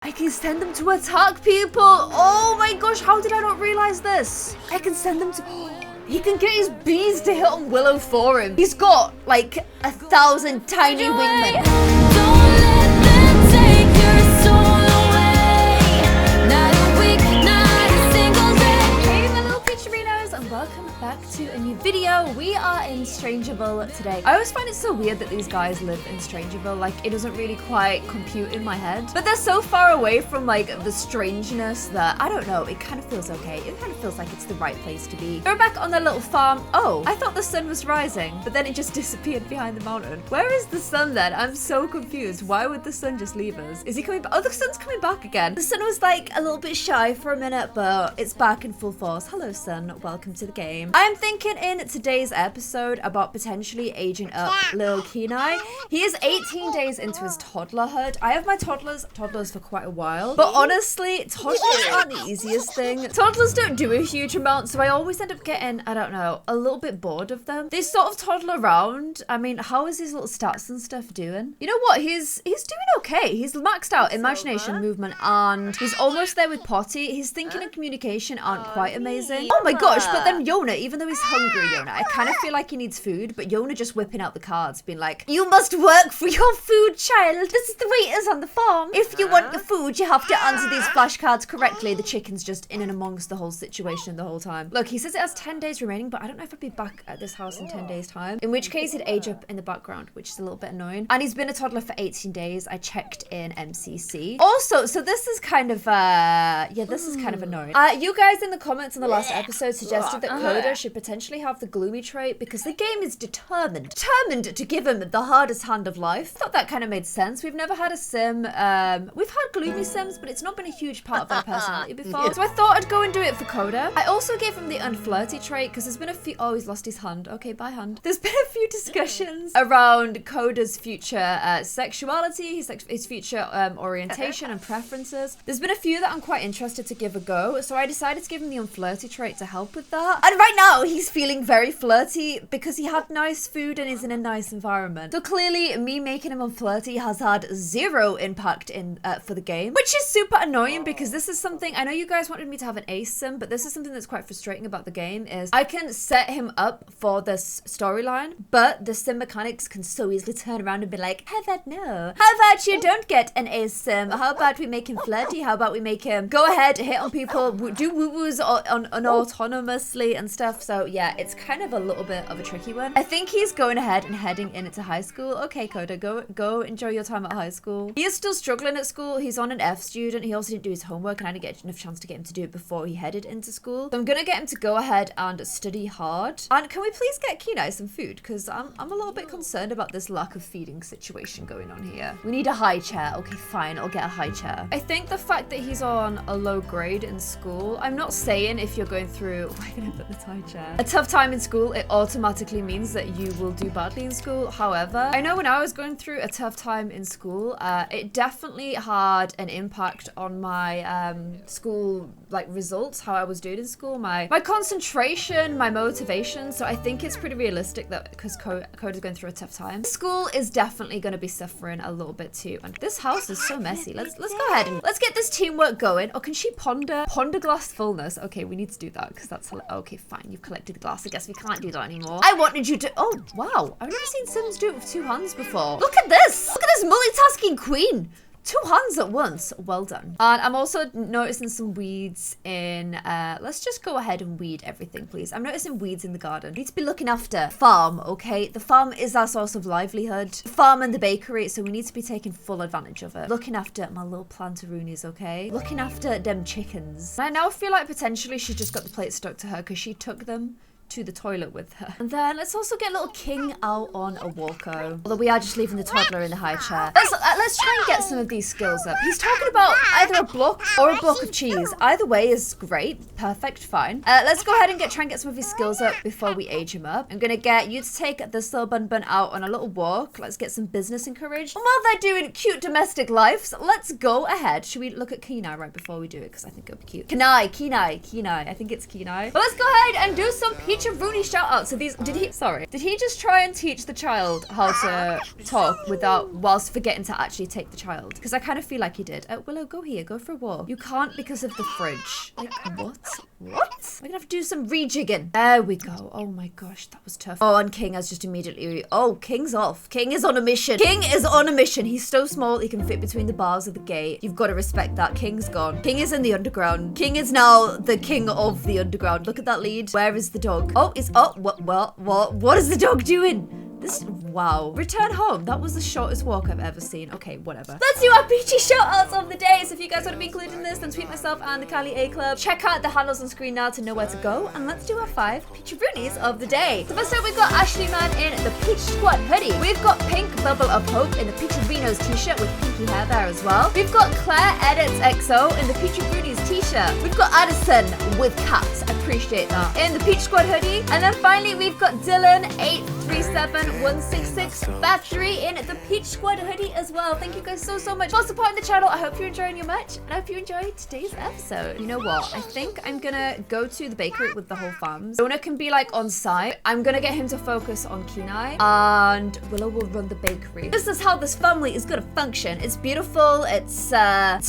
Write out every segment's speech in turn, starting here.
I can send them to attack people. Oh my gosh, how did I not realize this? I can send them to... He can get his bees to hit on Willow for him. He's got like 1,000 tiny wingmen. Don't let them take your soul away. Not a week, not a single day. Hey my little Peacherinos, and welcome back to a new video. We are in Strangerville today. I always find it so weird that these guys live in Strangerville. Like, it doesn't really quite compute in my head. But they're so far away from like the strangeness that, I don't know, it kind of feels okay. It kind of feels like it's the right place to be. They're back on their little farm. Oh, I thought the sun was rising, but then it just disappeared behind the mountain. Where is the sun then? I'm so confused. Why would the sun just leave us? Is he coming back? Oh, the sun's coming back again. The sun was like a little bit shy for a minute, but it's back in full force. Hello, sun. Welcome to the game. I'm thinking in today's episode about potentially aging up little Kenai. He is 18 days into his toddlerhood. I have my toddlers for quite a while, but honestly, toddlers aren't the easiest thing. Toddlers don't do a huge amount, so I always end up getting, I don't know, a little bit bored of them. They sort of toddle around. I mean, how is his little stats and stuff doing? You know what? He's doing okay. He's maxed out imagination, movement, and he's almost there with potty. His thinking and communication aren't quite amazing. Oh my gosh, but then Yona, even though he's hungry, Yona, I kind of feel like he needs food, but Yona just whipping out the cards, being like, you must work for your food, child. This is the way it is on the farm. If you want your food, you have to answer these flashcards correctly. The chicken's just in and amongst the whole situation the whole time. Look, he says it has 10 days remaining, but I don't know if I'd be back at this house in 10 days time, in which case he'd age up in the background, which is a little bit annoying. And he's been a toddler for 18 days. I checked in MCC. Also, so this is kind of, this is kind of annoying. You guys in the comments in the last episode suggested that Koda should potentially have the gloomy trait because the game is determined to give him the hardest hand of life. I thought that kind of made sense. We've never had a sim, we've had gloomy sims, but it's not been a huge part of our personality before. So I thought I'd go and do it for Koda. I also gave him the unflirty trait because there's been a few, oh, he's lost his hand. Okay, bye hand. There's been a few discussions around Koda's future sexuality, his future orientation and preferences. There's been a few that I'm quite interested to give a go, so I decided to give him the unflirty trait to help with that. And right now, he's feeling very flirty because he had nice food and is in a nice environment. So clearly, me making him unflirty has had zero impact in for the game, which is super annoying because this is something, I know you guys wanted me to have an ace sim, but this is something that's quite frustrating about the game is I can set him up for this storyline, but the sim mechanics can so easily turn around and be like, how about no? How about you don't get an ace sim? How about we make him flirty? How about we make him go ahead, hit on people, do woo-woos autonomously and stuff. So yeah, it's kind of a little bit of a tricky one. I think he's going ahead and heading into high school. Okay, Koda, go enjoy your time at high school. He is still struggling at school. He's on an F student. He also didn't do his homework and I didn't get enough chance to get him to do it before he headed into school. So I'm gonna get him to go ahead and study hard. And can we please get Kenai some food? Because I'm a little bit concerned about this lack of feeding situation going on here. We need a high chair. Okay, fine, I'll get a high chair. I think the fact that he's on a low grade in school, I'm not saying if you're going through, why can I put this high chair? A tough time in school, it automatically means that you will do badly in school. However, I know when I was going through a tough time in school, it definitely had an impact on my school like results, how I was doing in school, my concentration, my motivation. So I think it's pretty realistic that because Koda's going through a tough time, school is definitely going to be suffering a little bit too. And this house is so messy. Let's go ahead and let's get this teamwork going. Oh, can she ponder glass fullness? Okay, we need to do that because that's okay. Fine, you've collected the glass. I guess we can't do that anymore. I wanted you to. Oh wow, I've never seen Sims do it with two hands before. Look at this. Look at this multitasking queen. Two hands at once. Well done. And I'm also noticing some weeds in, let's just go ahead and weed everything, please. I'm noticing weeds in the garden. We need to be looking after farm, okay? The farm is our source of livelihood. Farm and the bakery, so we need to be taking full advantage of it. Looking after my little plantaroonies, okay? Looking after them chickens. I now feel like potentially she just got the plate stuck to her because she took them to the toilet with her. And then let's also get little King out on a walko. Although we are just leaving the toddler in the high chair. Let's try and get some of these skills up. He's talking about either a block or a block of cheese. Either way is great. Perfect, fine. Let's go ahead and try and get some of his skills up before we age him up. I'm gonna get you to take this little bun out on a little walk. Let's get some business encouraged. And while they're doing cute domestic lives, let's go ahead. Should we look at Kenai right before we do it? Because I think it'll be cute. Kenai. I think it's Kenai. But let's go ahead and do some peach Peach-a-Rooney shout out. So these, did he just try and teach the child how to talk whilst forgetting to actually take the child? Because I kind of feel like he did. Willow, go here, go for a walk. You can't because of the fridge. Like, what? What? We're gonna have to do some rejigging. There we go. Oh my gosh, that was tough. Oh, and King has just immediately, oh, King's off. King is on a mission. King is on a mission. He's so small, he can fit between the bars of the gate. You've got to respect that. King's gone. King is in the underground. King is now the king of the underground. Look at that lead. Where is the dog? Oh, what is the dog doing? This, wow. Return home. That was the shortest walk I've ever seen. Okay, whatever. Let's do our peachy shoutouts of the day. So if you guys want to be included in this, then tweet myself and the Cali A Club. Check out the handles on screen now to know where to go. And let's do our 5 peachy-roonies of the day. So first up, we've got Ashley Man in the Peach Squad hoodie. We've got Pink Bubble of Hope in the Peachy-Rinos t-shirt with pinky hair there as well. We've got Claire Edits XO in the Peachy-Roonies t-shirt. We've got Addison with cats. I appreciate that. In the Peach Squad hoodie. And then finally, we've got Dylan 837166 Factory in the Peach Squad hoodie as well. Thank you guys so much for supporting the channel. I hope you're enjoying your merch and I hope you enjoyed today's episode. You know what? I think I'm gonna go to the bakery with the whole fams. Jonah can be like on site. I'm gonna get him to focus on Kenai and Willow will run the bakery. This is how this family is gonna function. It's beautiful. It's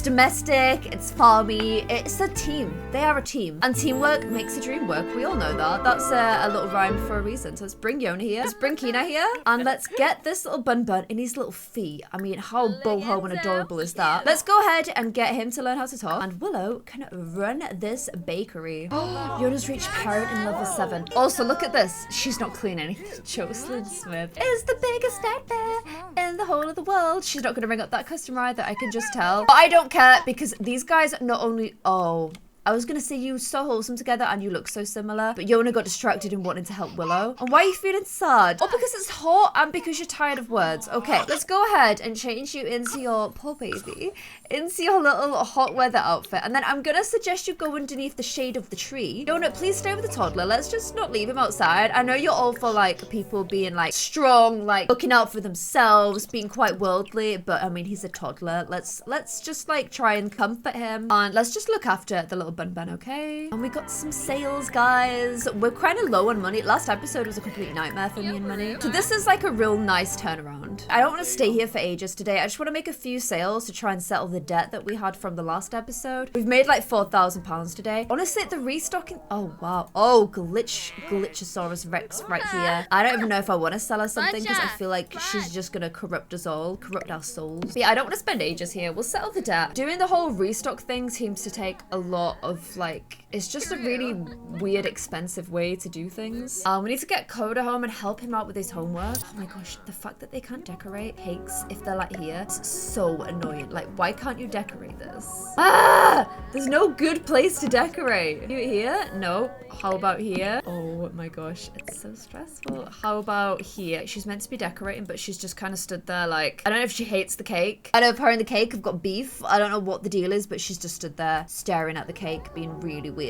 domestic. It's farmy. It's a team. They are a team. And teamwork makes the dream work. We all know that. That's a little rhyme for a reason. So let's bring Yona here. Let's bring Kenai here. And let's get this little bun in his little feet. I mean, how boho and adorable is that? Let's go ahead and get him to learn how to talk. And Willow can run this bakery. Yona's reached parent in level 7. Also, look at this. She's not clean anything. Jocelyn Smith is the biggest nightmare in the whole of the world. She's not going to ring up that customer either. I can just tell. But I don't care because these guys not only... Oh... I was gonna say you so wholesome together and you look so similar, but Yona got distracted in wanting to help Willow. And why are you feeling sad? Oh, because it's hot and because you're tired of words. Okay, let's go ahead and change you into your, poor baby, into your little hot weather outfit. And then I'm gonna suggest you go underneath the shade of the tree. Yona, please stay with the toddler. Let's just not leave him outside. I know you're all for like people being like strong, like looking out for themselves, being quite worldly, but I mean, he's a toddler. Let's just like try and comfort him and let's just look after the little bun, okay? And we got some sales, guys. We're kind of low on money. Last episode was a complete nightmare for me and money. So this is like a real nice turnaround. I don't want to stay here for ages today. I just want to make a few sales to try and settle the debt that we had from the last episode. We've made like £4,000 today. Honestly, the restocking... Oh, wow. Oh, Glitchosaurus Rex right here. I don't even know if I want to sell her something because I feel like she's just going to corrupt us all. Corrupt our souls. But yeah, I don't want to spend ages here. We'll settle the debt. Doing the whole restock thing seems to take a lot of like... It's just a really weird, expensive way to do things. We need to get Koda home and help him out with his homework. Oh my gosh, the fact that they can't decorate cakes if they're like here, it's so annoying. Like, why can't you decorate this? Ah! There's no good place to decorate. You here? No. How about here? Oh my gosh, it's so stressful. How about here? She's meant to be decorating, but she's just kind of stood there like, I don't know if she hates the cake. I know if her and the cake have got beef. I don't know what the deal is, but she's just stood there staring at the cake, being really weird.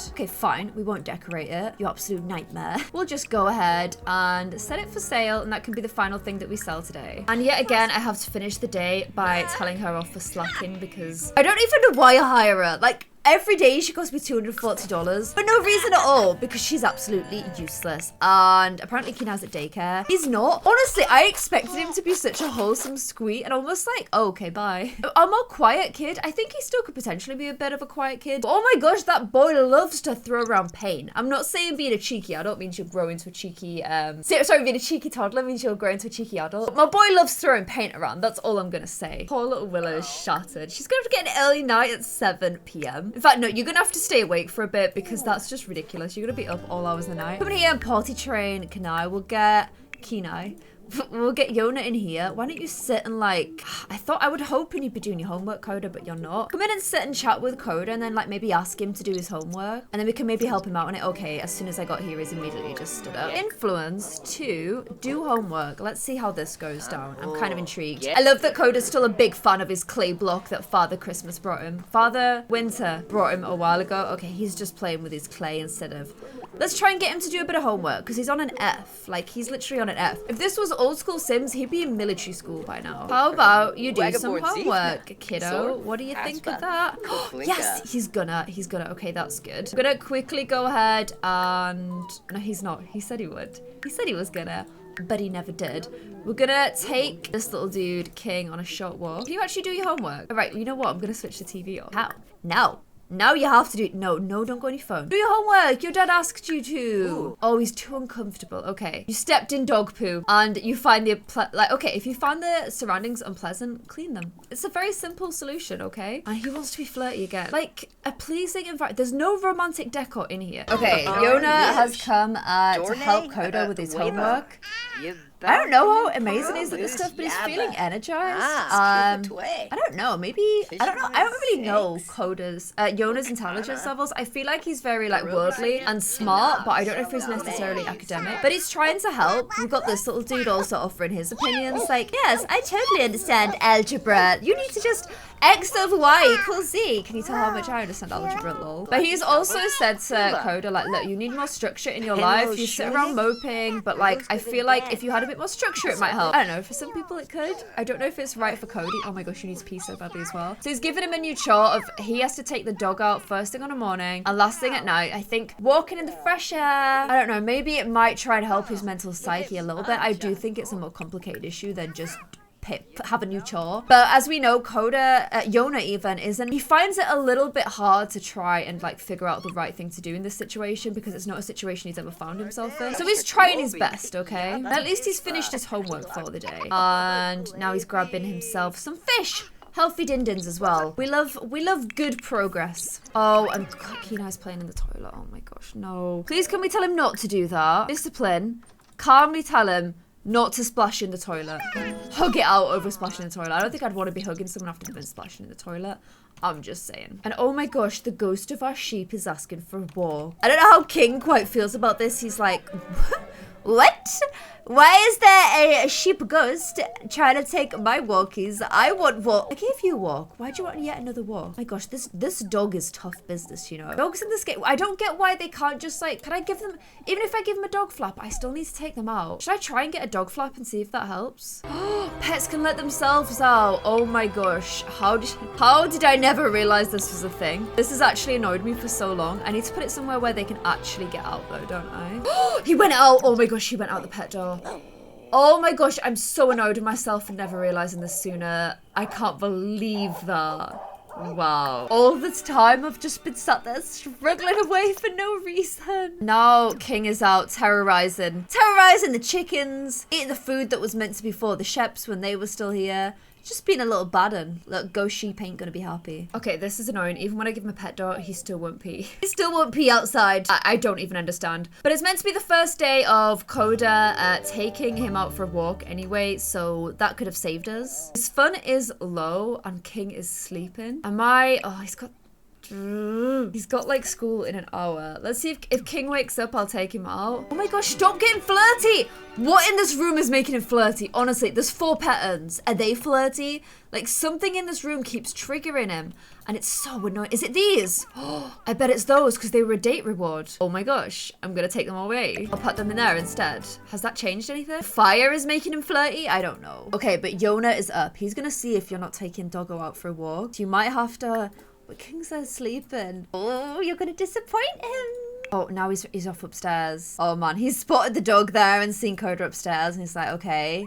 Okay, fine. We won't decorate it. You absolute nightmare. We'll just go ahead and set it for sale, and that can be the final thing that we sell today. And yet again, I have to finish the day by telling her off for slacking because I don't even know why I hire her. Like, every day she costs me $240 for no reason at all because she's absolutely useless. And apparently Kenai's at daycare. He's not. Honestly, I expected him to be such a wholesome squeak and almost like, oh, okay, bye. A more quiet kid. I think he still could potentially be a bit of a quiet kid. But oh my gosh, that boy loves to throw around pain. I'm not saying being a cheeky. I don't mean she'll grow into a cheeky, sorry, being a cheeky toddler means she'll grow into a cheeky adult. But my boy loves throwing paint around. That's all I'm gonna say. Poor little Willow is shattered. She's gonna have to get an early night at 7 p.m. In fact, no, you're gonna have to stay awake for a bit because that's just ridiculous. You're gonna be up all hours of the night. Come in here and potty train Kenai. We'll get Yona in here. Why don't you sit and like, I thought I would hoping you'd be doing your homework, Koda, but you're not. Come in and sit and chat with Koda and then like maybe ask him to do his homework. And then we can maybe help him out on it. Okay, as soon as I got here, he's immediately just stood up. Influence to do homework. Let's see how this goes down. I'm kind of intrigued. I love that Koda's still a big fan of his clay block that Father Christmas brought him. Father Winter brought him a while ago. Okay, he's just playing with his clay instead of Let's try and get him to do a bit of homework because he's on an F. Like, he's literally on an F. If this was old school Sims, he'd be in military school by now. How about you do some homework, kiddo? What do you think of that? Yes, he's gonna. Okay, that's good. I'm gonna quickly go ahead and... No, he's not. He said he would. He said he was gonna, but he never did. We're gonna take this little dude, King, on a short walk. Can you actually do your homework? All right, you know what? I'm gonna switch the TV off. How? No. Now you have to do it. No, don't go on your phone. Do your homework. Your dad asked you to. Ooh. Oh, he's too uncomfortable. Okay. You stepped in dog poo and you find okay, if you find the surroundings unpleasant, clean them. It's a very simple solution, okay? And he wants to be flirty again. Like, a pleasing environment. There's no romantic decor in here. Okay, Yona has come to help Koda with his homework. I don't know how amazing he is at this stuff, but he's feeling energized. I don't know, maybe, I don't really know Yona's intelligence levels. I feel like he's very like worldly and smart, but I don't know if he's necessarily academic. But he's trying to help. We've got this little dude also offering his opinions, like, yes, I totally understand algebra. You need to just X over Y equals Z. Can you tell how much I understand algebra, lol? But he's also said to Koda, like, look, you need more structure in your life. You sit around moping, but like, I feel like if you had a bit more structure, it might help. I don't know, for some people it could. I don't know if it's right for Cody. Oh my gosh, he needs pee so badly as well. So he's given him a new chore of he has to take the dog out first thing on the morning and last thing at night. I think walking in the fresh air, I don't know, maybe it might try and help his mental psyche a little bit. I do think it's a more complicated issue than just have a new chore. But as we know, Yona even isn't. He finds it a little bit hard to try and like figure out the right thing to do in this situation because it's not a situation he's ever found himself in. So he's trying his best, okay? And at least he's finished his homework for the day. And now he's grabbing himself some fish. Healthy din-dins as well. We love good progress. Oh, and Keena's playing in the toilet. Oh my gosh, no. Please can we tell him not to do that? Discipline. Calmly tell him not to splash in the toilet. Hug it out over splashing in the toilet. I don't think I'd want to be hugging someone after they've been splashing in the toilet. I'm just saying. And oh my gosh, the ghost of our sheep is asking for a walk. I don't know how King quite feels about this. He's like, what? Why is there a sheep ghost trying to take my walkies? I want walk. I gave you a walk. Why do you want yet another walk? My gosh, this dog is tough business, you know. Dogs in this game, I don't get why they can't just like, can I give them, even if I give them a dog flap, I still need to take them out. Should I try and get a dog flap and see if that helps? Pets can let themselves out. Oh my gosh. How did I never realize this was a thing? This has actually annoyed me for so long. I need to put it somewhere where they can actually get out though, don't I? He went out. Oh my gosh, he went out the pet door. Oh my gosh, I'm so annoyed with myself for never realizing this sooner. I can't believe that. Wow. All this time I've just been sat there struggling away for no reason. Now King is out terrorizing the chickens, eating the food that was meant to be for the sheps when they were still here. Just being a little bad un. Look, ghost sheep ain't gonna be happy. Okay, this is annoying. Even when I give him a pet dog, he still won't pee. He still won't pee outside. I don't even understand. But it's meant to be the first day of Koda taking him out for a walk anyway, so that could have saved us. His fun is low and King is sleeping. Oh, he's got like school in an hour. Let's see if King wakes up, I'll take him out. Oh my gosh, stop getting flirty. What in this room is making him flirty? Honestly, there's 4 patterns. Are they flirty? Like something in this room keeps triggering him and it's so annoying. Is it these? Oh, I bet it's those because they were a date reward. Oh my gosh, I'm gonna take them away. I'll put them in there instead. Has that changed anything? Fire is making him flirty? I don't know. Okay, but Yona is up. He's gonna see if you're not taking Doggo out for a walk. So you might have to... But King's there sleeping. Oh, you're gonna disappoint him. Oh, now he's off upstairs. Oh man, he's spotted the dog there and seen Koda upstairs and he's like, okay.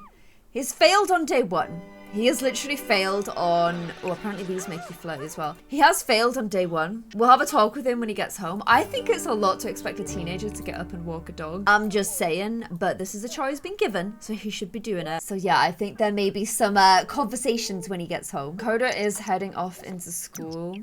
He's failed on day 1. He has literally failed on... Oh, apparently these make you flirt as well. He has failed on day 1. We'll have a talk with him when he gets home. I think it's a lot to expect a teenager to get up and walk a dog. I'm just saying, but this is a chore he's been given, so he should be doing it. So yeah, I think there may be some conversations when he gets home. Koda is heading off into school.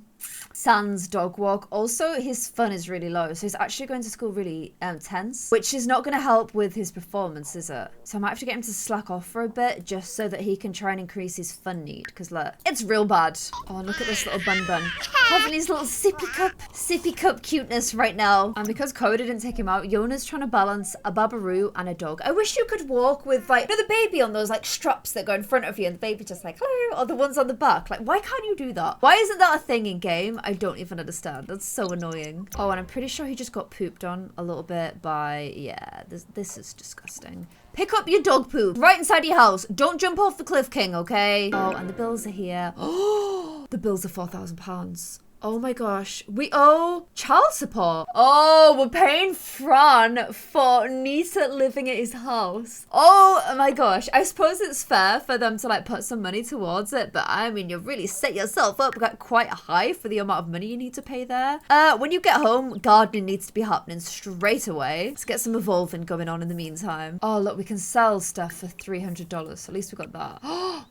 Sans dog walk. Also, his fun is really low, so he's actually going to school really tense, which is not going to help with his performance, is it? So I might have to get him to slack off for a bit just so that he can try and increase his fun need, because look, it's real bad. Oh, look at this little bun having his little sippy cup cuteness right now. And because Koda didn't take him out, Yona's trying to balance a babaroo and a dog. I wish you could walk with like, you know, the baby on those like straps that go in front of you and the baby just like, hello, or the ones on the back. Like, why can't you do that? Why isn't that a thing in game? game, I don't even understand. That's so annoying. Oh, and I'm pretty sure he just got pooped on a little bit by, yeah, this is disgusting. Pick up your dog poop right inside your house. Don't jump off the cliff, King, okay? Oh, and the bills are here. Oh, the bills are £4,000. Oh my gosh, we owe child support. Oh, we're paying Fran for Nita living at his house. Oh my gosh, I suppose it's fair for them to like put some money towards it, but I mean, you've really set yourself up quite high for the amount of money you need to pay there. When you get home, gardening needs to be happening straight away. Let's get some evolving going on in the meantime. Oh, look, we can sell stuff for $300, so at least we got that.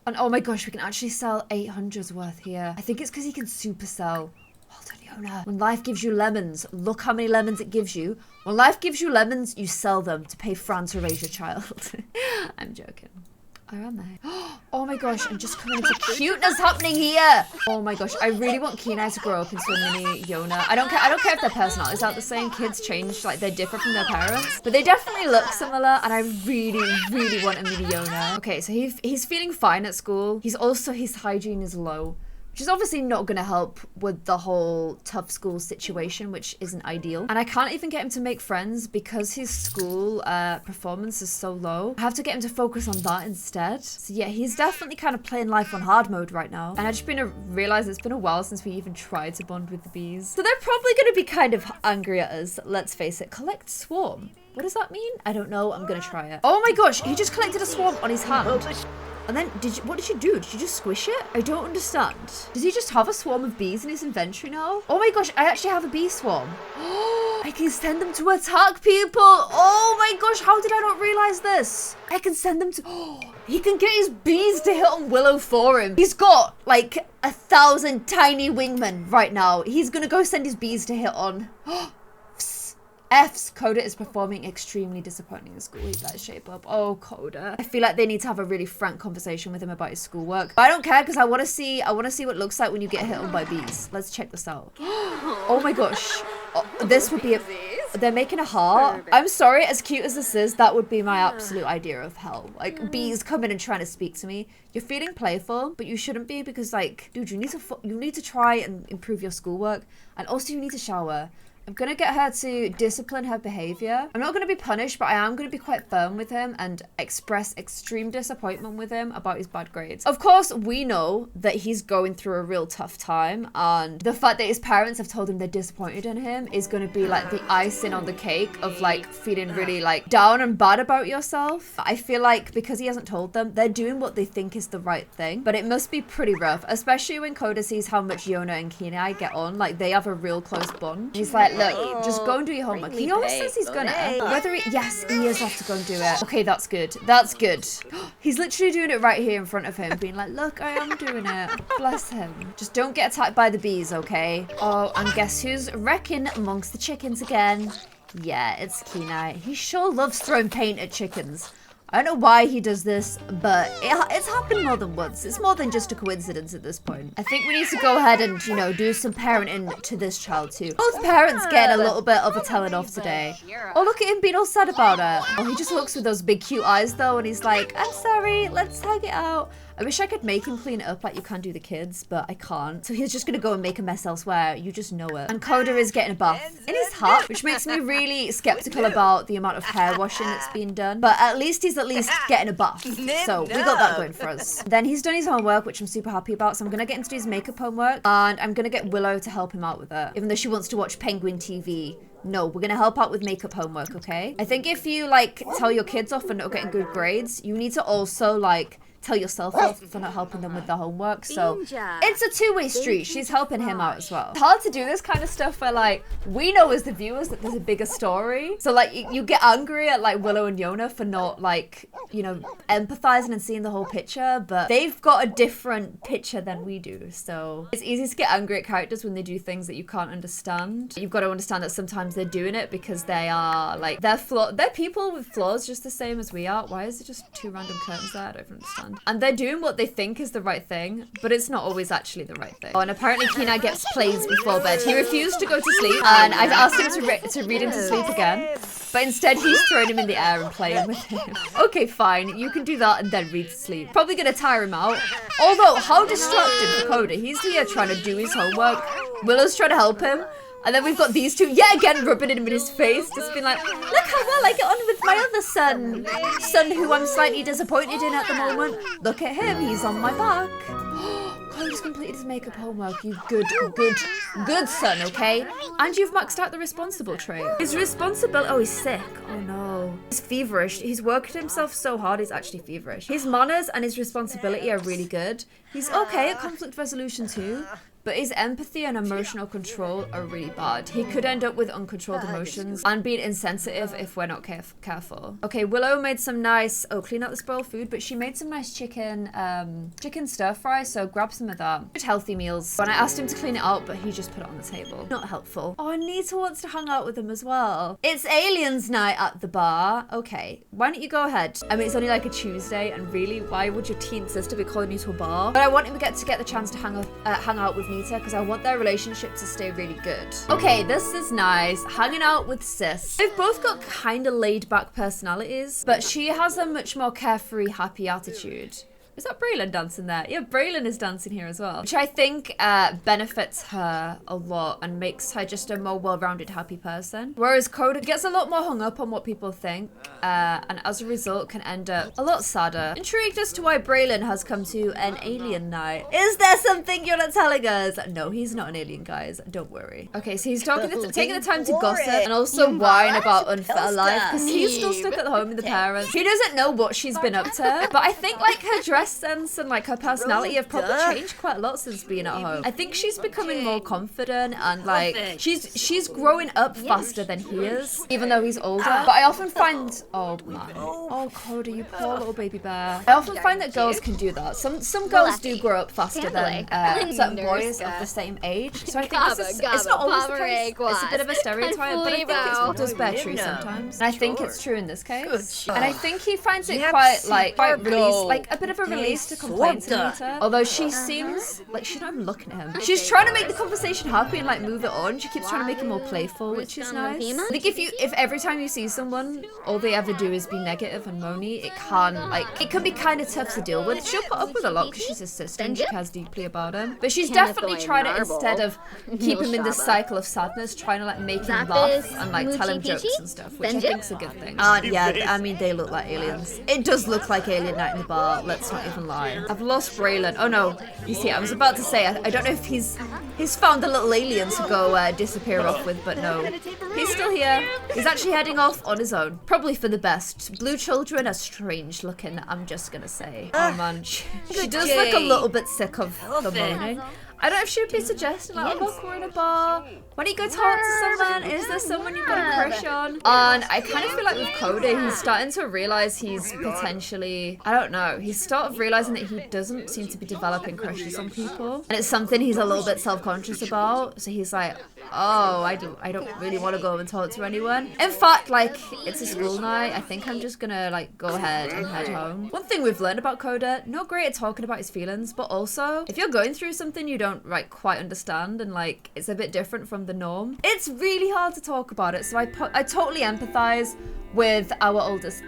And oh my gosh, we can actually sell 800's worth here. I think it's because he can supersell. When life gives you lemons, look how many lemons it gives you. When life gives you lemons, you sell them to pay Fran to raise your child. I'm joking. Or am I? Oh my gosh, I'm just coming into cuteness happening here. Oh my gosh, I really want Kenai to grow up into a mini Yona. I don't care if their personalities are the same. Kids change, like they're different from their parents. But they definitely look similar, and I really, really want a mini Yona. Okay, so he's feeling fine at school. His hygiene is low, which is obviously not going to help with the whole tough school situation, which isn't ideal. And I can't even get him to make friends because his school performance is so low. I have to get him to focus on that instead. So yeah, he's definitely kind of playing life on hard mode right now. And I just realized it's been a while since we even tried to bond with the bees. So they're probably going to be kind of angry at us, let's face it. Collect swarm. What does that mean? I don't know. I'm going to try it. Oh my gosh, he just collected a swarm on his hand. And then, what did you do? Did you just squish it? I don't understand. Does he just have a swarm of bees in his inventory now? Oh my gosh, I actually have a bee swarm. I can send them to attack people. Oh my gosh, how did I not realize this? I can send them to... he can get his bees to hit on Willow for him. He's got like 1,000 tiny wingmen right now. He's gonna go send his bees to hit on... F's. Koda is performing extremely disappointing in school. He better shape up. Oh, Koda. I feel like they need to have a really frank conversation with him about his schoolwork. But I don't care because I want to see what it looks like when you get hit on by bees. Let's check this out. Oh my gosh. Oh, this would be a... They're making a heart. I'm sorry, as cute as this is, that would be my absolute idea of hell. Like, bees coming and trying to speak to me. You're feeling playful, but you shouldn't be because, like, dude, you need to try and improve your schoolwork. And also you need to shower. I'm going to get her to discipline her behavior. I'm not going to be punished, but I am going to be quite firm with him and express extreme disappointment with him about his bad grades. Of course, we know that he's going through a real tough time, and the fact that his parents have told him they're disappointed in him is going to be like the icing on the cake of like feeling really like down and bad about yourself. I feel like because he hasn't told them, they're doing what they think is the right thing, but it must be pretty rough, especially when Koda sees how much Yona and Kenai get on. Like, they have a real close bond. He's like, look, just go and do your homework. He always says he's gonna. Yes, he is off to go and do it. Okay, that's good. That's good. He's literally doing it right here in front of him, being like, look, I am doing it. Bless him. Just don't get attacked by the bees, okay? Oh, and guess who's wrecking amongst the chickens again? Yeah, it's Kenai. He sure loves throwing paint at chickens. I don't know why he does this, but it's happened more than once. It's more than just a coincidence at this point. I think we need to go ahead and, you know, do some parenting to this child too. Both parents get a little bit of a telling off today. Oh, look at him being all sad about it. Oh, he just looks with those big cute eyes though, and he's like, I'm sorry, let's hug it out. I wish I could make him clean it up like you can do the kids, but I can't. So he's just gonna go and make a mess elsewhere. You just know it. And Koda is getting a bath in his hut, which makes me really skeptical about the amount of hair washing that's being done. But at least he's getting a bath. So we got that going for us. Then he's done his homework, which I'm super happy about. So I'm gonna get him to do his makeup homework, and I'm gonna get Willow to help him out with it. Even though she wants to watch Penguin TV. No, we're gonna help out with makeup homework, okay? I think if you like tell your kids off for not getting good grades, you need to also like tell yourself off for not helping them with the homework. So it's a two-way street. She's helping him out as well. It's hard to do this kind of stuff where like we know as the viewers that there's a bigger story. So like you get angry at like Willow and Yona for not like, you know, empathizing and seeing the whole picture, but they've got a different picture than we do. So it's easy to get angry at characters when they do things that you can't understand. You've got to understand that sometimes they're doing it because they are like they're people with flaws just the same as we are. Why is it just two random curtains there? I don't understand. And they're doing what they think is the right thing, but it's not always actually the right thing. Oh, and apparently Kenai gets plays before bed. He refused to go to sleep, and I've asked him to read him to sleep again, but instead he's throwing him in the air and playing with him. Okay, fine, you can do that and then read to sleep. Probably gonna tire him out. Although, how distracted for Koda. He's here trying to do his homework. Willow's trying to help him. And then we've got these two yet again rubbing him in his face, just being like, look how well I get on with my other son who I'm slightly disappointed in at the moment. Look at him, he's on my back. Coda's completed his makeup homework, you good son, okay? And you've maxed out the responsible trait. His oh, he's sick. Oh no. He's feverish. He's worked himself so hard, he's actually feverish. His manners and his responsibility are really good. He's okay at conflict resolution too. But his empathy and emotional control are really bad. He could end up with uncontrolled emotions and being insensitive if we're not careful. Okay, Willow made some nice, clean out the spoiled food, but she made some nice chicken stir fry, so grab some of that. Good healthy meals. When I asked him to clean it out, but he just put it on the table. Not helpful. Oh, Anita wants to hang out with him as well. It's aliens night at the bar. Okay, why don't you go ahead? I mean, it's only like a Tuesday, and really, why would your teen sister be calling you to a bar? But I want him to get the chance to hang out with me because I want their relationship to stay really good. Okay, this is nice. Hanging out with sis. They've both got kind of laid back personalities, but she has a much more carefree, happy attitude. Is that Braylon dancing there? Yeah, Braylon is dancing here as well. Which I think benefits her a lot and makes her just a more well-rounded, happy person. Whereas Koda gets a lot more hung up on what people think and as a result can end up a lot sadder. Intrigued as to why Braylon has come to an alien night. Is there something you're not telling us? No, he's not an alien, guys. Don't worry. Okay, so he's taking the time to gossip and also whine about unfair life because he's still stuck at home with the parents. He doesn't know what she's been up to, but I think like her dress sense and like her personality have probably changed quite a lot since being at home. I think she's becoming more confident and like she's growing up faster than he is, even though he's older. But I often find, oh man, oh Koda, you poor little baby bear. I often find that girls can do that. Some girls do grow up faster than certain boys of the same age. So I think it's not always the case. It's a bit of a stereotype, but I think it does bear true sometimes. And I think it's true in this case. And I think he finds it quite release, like a bit of a release to complain to Anita. Although she seems like she's not even looking at him. She's trying to make the conversation happy and like move it on. She keeps trying to make it more playful, which is nice. I think if every time you see someone, all they ever do is be negative and moany, it can be kind of tough to deal with. She'll put up with a lot because she's his sister and she cares deeply about him. But she's definitely trying to, instead of keep him in this cycle of sadness, trying to like make him laugh and like tell him jokes and stuff, which I think's a good thing. And yeah, I mean they look like aliens. It does look like alien night in the bar. Let's not even lie. I've lost Braylon. Oh no, you see, I was about to say I don't know if he's found a little alien to go disappear off with, but no, he's still here. He's actually heading off on his own, probably for the best. Blue children are strange looking, I'm just gonna say. Oh man, she does look a little bit sick of the moaning. I don't know if she would be suggesting like, look, we're in a bar. When you go talk to someone, is there someone you've got a crush on? And I kind of feel like with Koda, he's starting to realize he's potentially, I don't know, he's sort of realizing that he doesn't seem to be developing crushes on people. And it's something he's a little bit self-conscious about. So he's like, oh, I don't really want to go and talk to anyone. In fact, like, it's a school night. I think I'm just gonna like go ahead and head home. One thing we've learned about Koda, not great at talking about his feelings, but also if you're going through something you don't like quite understand and like it's a bit different from the norm, it's really hard to talk about it. So I totally empathize with our oldest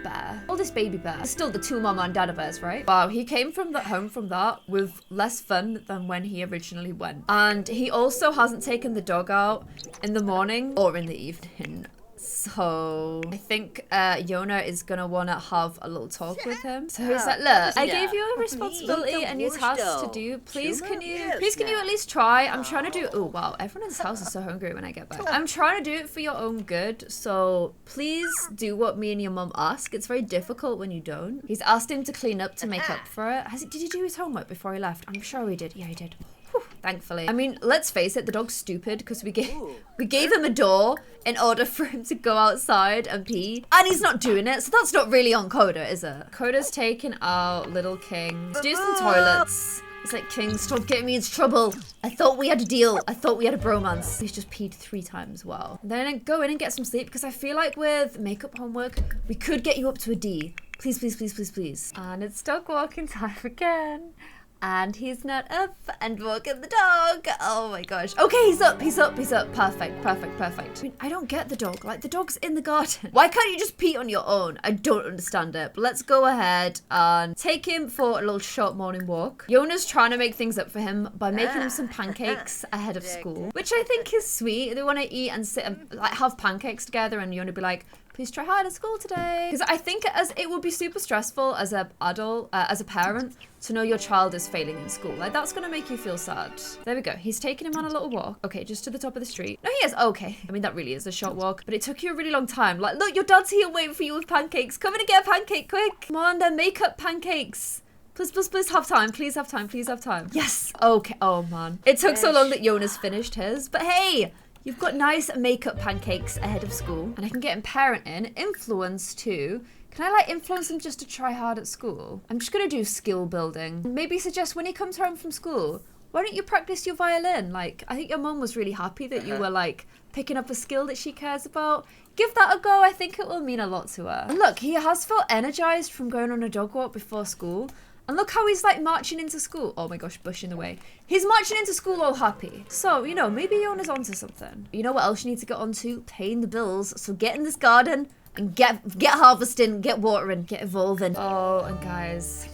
baby bear. Still the two mama and dada bears, right? Wow, he came home from that with less fun than when he originally went. And he also hasn't taken the dog out in the morning or in the evening. So I think Yona is gonna wanna have a little talk with him. So he's like, look, I gave you a responsibility and new tasks to do. Please can you at least try? I'm trying to do, oh wow, everyone in this house is so hungry when I get back. I'm trying to do it for your own good. So please do what me and your mom ask. It's very difficult when you don't. He's asked him to clean up to make up for it. Did he do his homework before he left? I'm sure he did. Yeah, he did. Whew, thankfully. I mean, let's face it, the dog's stupid because we gave him a door in order for him to go outside and pee. And he's not doing it, so that's not really on Koda, is it? Koda's taking out little King. Let's do some toilets. It's like, King, stop getting me into trouble. I thought we had a deal. I thought we had a bromance. He's just peed 3 times. Wow. Then go in and get some sleep because I feel like with makeup homework, we could get you up to a D. Please, please, please, please, please. And it's dog walking time again. And he's not up and walking the dog. Oh my gosh. Okay, he's up. Perfect. I mean, I don't get the dog. Like, the dog's in the garden. Why can't you just pee on your own? I don't understand it. But let's go ahead and take him for a little short morning walk. Yona's trying to make things up for him by making him some pancakes ahead of school, which I think is sweet. They want to eat and sit and like have pancakes together, and Yona be like, please try hard at school today. Because I think it would be super stressful as an adult, as a parent, to know your child is failing in school. Like, that's gonna make you feel sad. There we go. He's taking him on a little walk. Okay, just to the top of the street. No, he is. Okay. I mean, that really is a short walk, but it took you a really long time. Like, look, your dad's here waiting for you with pancakes. Come in and get a pancake quick. Come on, they're makeup pancakes. Please have time. Please have time. Yes. Okay. Oh, man. It took so long that Yona's finished his, but hey, you've got nice makeup pancakes ahead of school, and I can get him parenting, influence too. Can I like influence him just to try hard at school? I'm just gonna do skill building. Maybe suggest when he comes home from school, why don't you practice your violin? Like, I think your mom was really happy that you were like picking up a skill that she cares about. Give that a go. I think it will mean a lot to her. And look, he has felt energized from going on a dog walk before school. And look how he's like marching into school. Oh my gosh, bush in the way. He's marching into school all happy. So, you know, maybe Yona's onto something. You know what else you need to get onto? Paying the bills. So get in this garden and get harvesting, get watering, get evolving. Oh, and guys.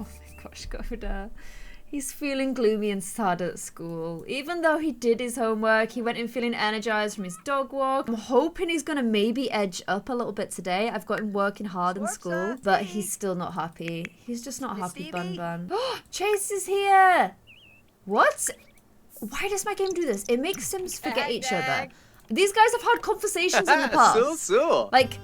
Oh my gosh, Koda. He's feeling gloomy and sad at school. Even though he did his homework, he went in feeling energized from his dog walk. I'm hoping he's gonna maybe edge up a little bit today. I've got him working hard in school, but he's still not happy. He's just not happy, Bun. Chase is here! What? Why does my game do this? It makes Sims forget each other. These guys have had conversations in the past. Like,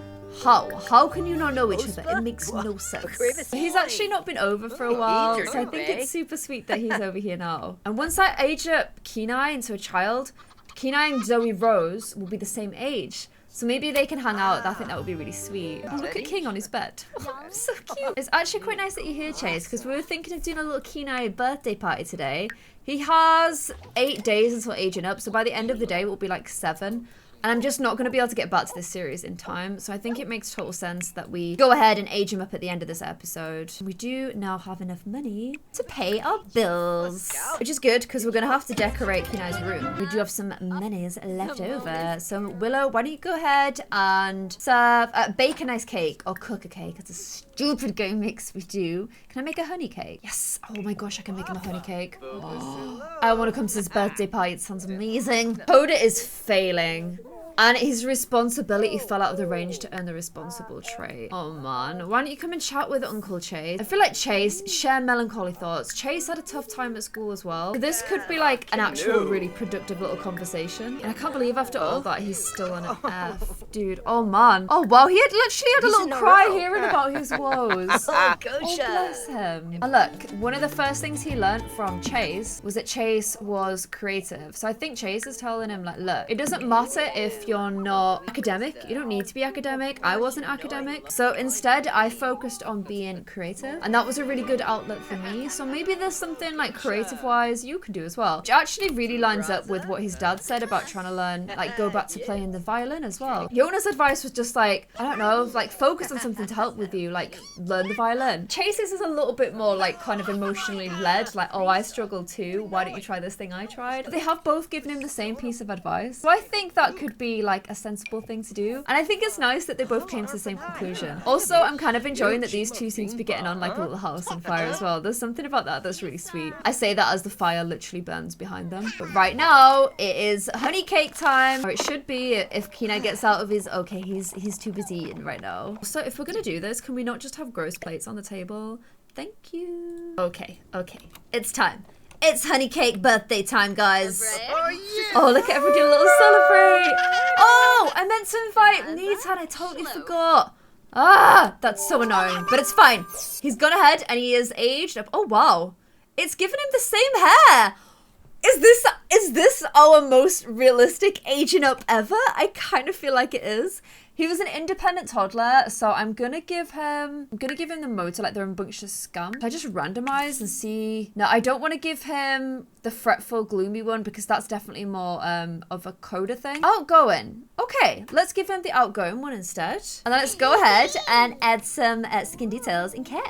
how can you not know each other? It makes no sense. He's actually not been over for a while, so I think it's super sweet that he's over here now. And once I age up Kenai into a child, Kenai and Zoe Rose will be the same age. So maybe they can hang out. I think that would be really sweet. Oh, look at King on his bed. Oh, so cute. It's actually quite nice that you're here, Chase, because we were thinking of doing a little Kenai birthday party today. He has 8 days until aging up, so by the end of the day, it will be like 7. And I'm just not going to be able to get back to this series in time. So I think it makes total sense that we go ahead and age him up at the end of this episode. We do now have enough money to pay our bills, which is good because we're going to have to decorate Kenai's room. We do have some monies left over. So Willow, why don't you go ahead and serve, bake a nice cake or cook a cake. It's a stupid game mix we do. Can I make a honey cake? Yes. Oh my gosh, I can make him a honey cake. Oh, I want to come to his birthday party. It sounds amazing. Koda is failing. And his responsibility fell out of the range to earn the responsible trait. Oh man, why don't you come and chat with Uncle Chase? I feel like Chase, share melancholy thoughts. Chase had a tough time at school as well. This could be like an actual really productive little conversation. And I can't believe after all that he's still on an F. Dude, oh man. Oh wow, he had literally had a little cry hearing about his woes. Oh, bless him. And look, one of the first things he learned from Chase was that Chase was creative. So I think Chase is telling him like, look, it doesn't matter if you're not academic. You don't need to be academic. I wasn't academic. So instead, I focused on being creative. And that was a really good outlet for me. So maybe there's something like creative-wise you can do as well. Which actually really lines up with what his dad said about trying to learn, like go back to playing the violin as well. Yona's advice was just like, I don't know, like focus on something to help with you, like learn the violin. Chase's is a little bit more like kind of emotionally led, like, oh, I struggled too. Why don't you try this thing I tried? But they have both given him the same piece of advice. So I think that could be like a sensible thing to do. And I think it's nice that they both came to the same conclusion. Also, I'm kind of enjoying that these two seem to be getting on like a little house on fire as well. There's something about that that's really sweet. I say that as the fire literally burns behind them. But right now, it is honey cake time. Or it should be if Kenai gets out of his... Okay, he's too busy eating right now. So if we're gonna do this, can we not just have gross plates on the table? Thank you. Okay. It's time. It's honey cake birthday time, guys. Oh, look at everybody a little celebrate. Oh, I meant to invite Nita and I totally forgot. Ah, that's so annoying, but it's fine. He's gone ahead and he is aged up. Oh, wow. It's given him the same hair. Is this our most realistic aging up ever? I kind of feel like it is. He was an independent toddler, so I'm gonna give him the motor, like the rambunctious scum. I just randomize and see. No, I don't want to give him the fretful, gloomy one because that's definitely more of a Koda thing. Outgoing. Okay, let's give him the outgoing one instead. And then let's go ahead and add some skin details in case.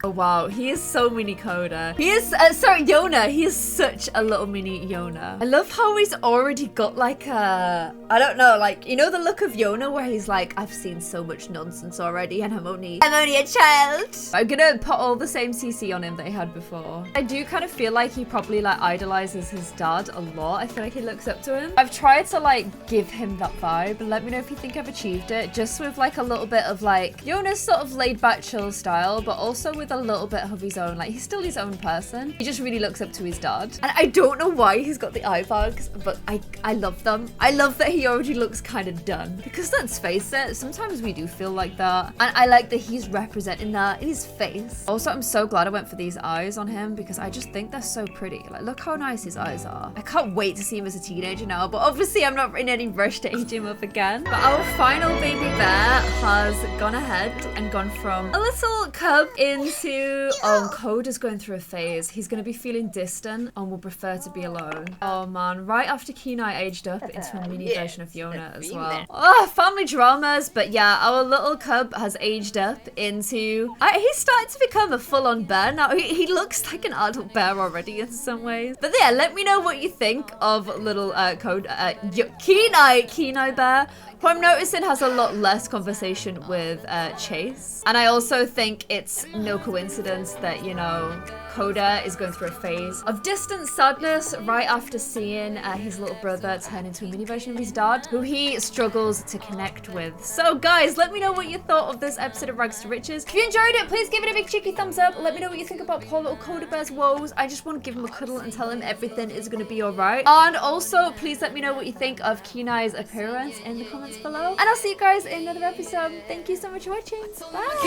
Oh wow, he is so mini Koda. He is, sorry, Yona. He is such a little mini Yona. I love how he's already got like a, I don't know, like, you know the look of Yona where he's like, I've seen so much nonsense already and I'm only a child. I'm gonna put all the same CC on him that he had before. I do kind of feel like he probably like idolizes his dad a lot. I feel like he looks up to him. I've tried to like give him that vibe. Let me know if you think I've achieved it. Just with like a little bit of like Yona's sort of laid back chill style, but also with a little bit of his own, like he's still his own person. He just really looks up to his dad. And I don't know why he's got the eye bags, but I love them. I love that he already looks kind of done. Because let's face it, sometimes we do feel like that. And I like that he's representing that in his face. Also, I'm so glad I went for these eyes on him because I just think they're so pretty. Like, look how nice his eyes are. I can't wait to see him as a teenager now, but obviously I'm not in any rush to age him up again. But our final baby bear has gone ahead and gone from a little cub into, oh, Koda's going through a phase. He's going to be feeling distant and will prefer to be alone. Oh man, right after Kenai aged up into a mini version of Yona as well. Oh, family dramas. But yeah, our little cub has aged up into, he's starting to become a full-on bear now. He looks like an adult bear already in some ways. But yeah, let me know what you think of little Koda, Kenai bear, who I'm noticing has a lot less conversation with Chase. And I also think it's no coincidence that, you know, Koda is going through a phase of distant sadness right after seeing his little brother turn into a mini version of his dad, who he struggles to connect with. So guys, let me know what you thought of this episode of Rags to Riches. If you enjoyed it, please give it a big cheeky thumbs up. Let me know what you think about poor little Koda bear's woes. I just want to give him a cuddle and tell him everything is going to be alright. And also, please let me know what you think of Kenai's appearance in the comments below. And I'll see you guys in another episode. Thank you so much for watching. Bye.